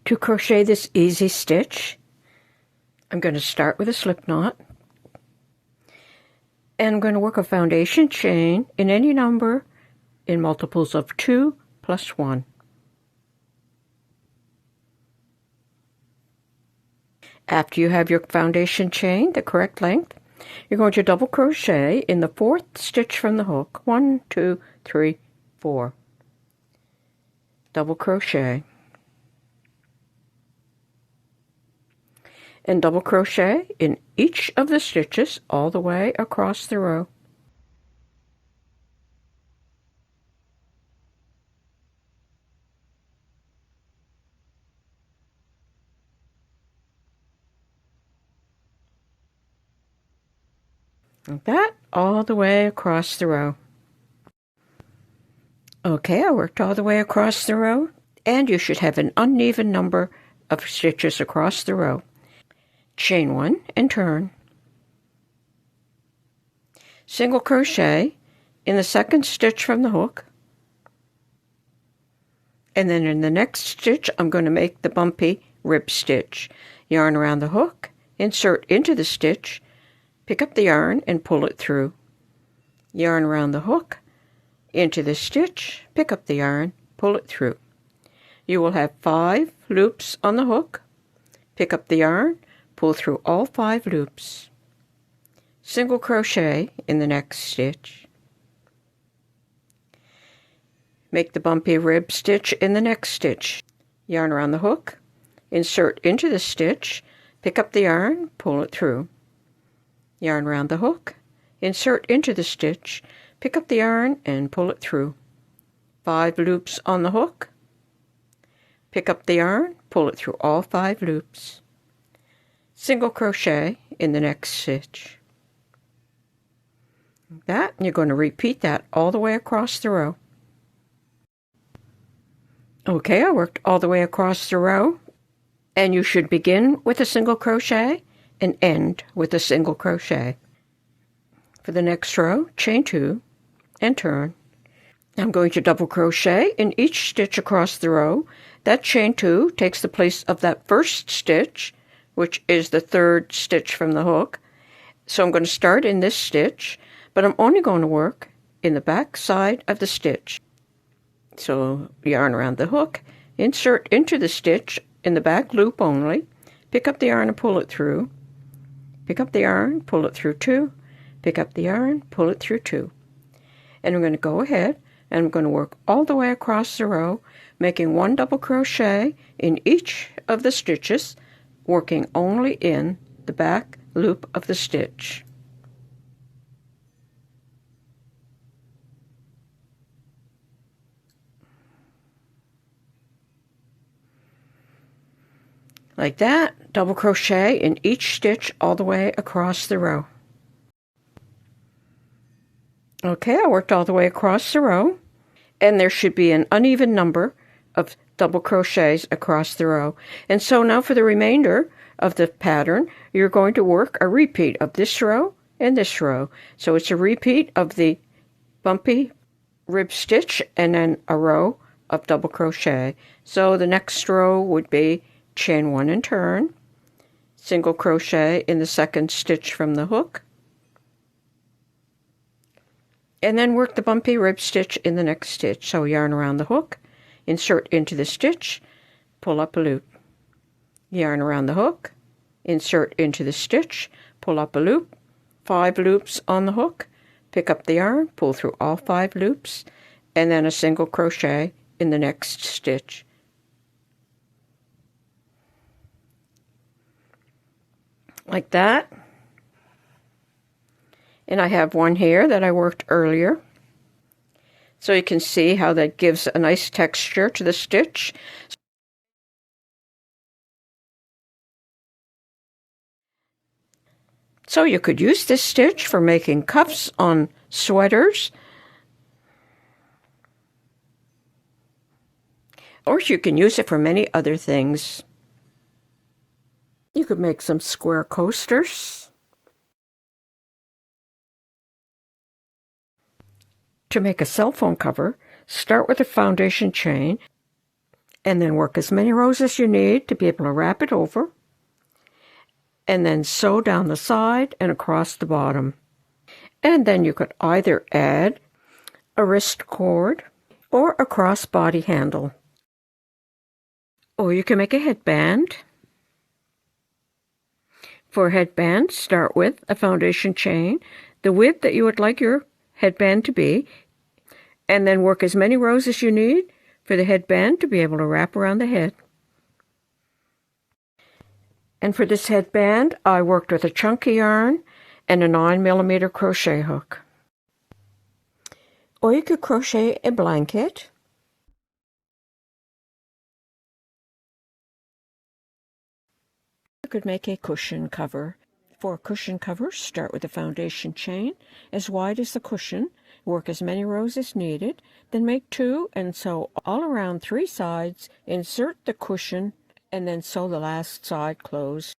To crochet this easy stitch, I'm going to start with a slip knot, and I'm going to work a foundation chain in any number in multiples of 2 plus 1. After you have your foundation chain the correct length, you're going to double crochet in the 4th stitch from the hook. 1, 2, 3, 4. Double crochet. And double crochet in each of the stitches all the way across the row. Like that, all the way across the row. Okay, I worked all the way across the row, and you should have an uneven number of stitches across the row. Chain 1 and turn. Single crochet in the 2nd stitch from the hook, and then in the next stitch I'm going to make the bumpy rib stitch. Yarn around the hook, insert into the stitch, pick up the yarn and pull it through. Yarn around the hook, into the stitch, pick up the yarn, pull it through. You will have 5 loops on the hook. Pick up the yarn, pull through all 5 loops. Single crochet in the next stitch. Make the bumpy rib stitch in the next stitch. Yarn around the hook, insert into the stitch, pick up the yarn, pull it through. Yarn around the hook, insert into the stitch, pick up the yarn and pull it through. 5 loops on the hook. Pick up the yarn, pull it through all 5 loops. Single crochet in the next stitch. Like that, and you're going to repeat that all the way across the row. Okay, I worked all the way across the row, and you should begin with a single crochet and end with a single crochet. For the next row, chain 2 and turn. I'm going to double crochet in each stitch across the row. That chain 2 takes the place of that first stitch, which is the 3rd stitch from the hook. So I'm going to start in this stitch, but I'm only going to work in the back side of the stitch. So yarn around the hook, insert into the stitch in the back loop only, pick up the yarn and pull it through, pick up the yarn, pull it through 2, pick up the yarn, pull it through 2. And I'm going to go ahead and I'm going to work all the way across the row, making 1 double crochet in each of the stitches, working only in the back loop of the stitch. Like that, double crochet in each stitch all the way across the row. Okay, I worked all the way across the row, and there should be an uneven number of double crochets across the row. And so now for the remainder of the pattern, you're going to work a repeat of this row and this row. So it's a repeat of the bumpy rib stitch and then a row of double crochet. So the next row would be chain 1 and turn, single crochet in the 2nd stitch from the hook, and then work the bumpy rib stitch in the next stitch. So yarn around the hook, insert into the stitch, pull up a loop. Yarn around the hook, insert into the stitch, pull up a loop, 5 loops on the hook, pick up the yarn, pull through all 5 loops, and then a single crochet in the next stitch. Like that. And I have one here that I worked earlier. So you can see how that gives a nice texture to the stitch. So you could use this stitch for making cuffs on sweaters. Or you can use it for many other things. You could make some square coasters. To make a cell phone cover, start with a foundation chain and then work as many rows as you need to be able to wrap it over, and then sew down the side and across the bottom. And then you could either add a wrist cord or a crossbody handle. Or you can make a headband. For a headband, start with a foundation chain, the width that you would like your headband to be, and then work as many rows as you need for the headband to be able to wrap around the head. And for this headband, I worked with a chunky yarn and a 9mm crochet hook. Or you could crochet a blanket. You could make a cushion cover. For a cushion cover, start with a foundation chain as wide as the cushion, work as many rows as needed, then make 2 and sew all around 3 sides, insert the cushion, and then sew the last side closed.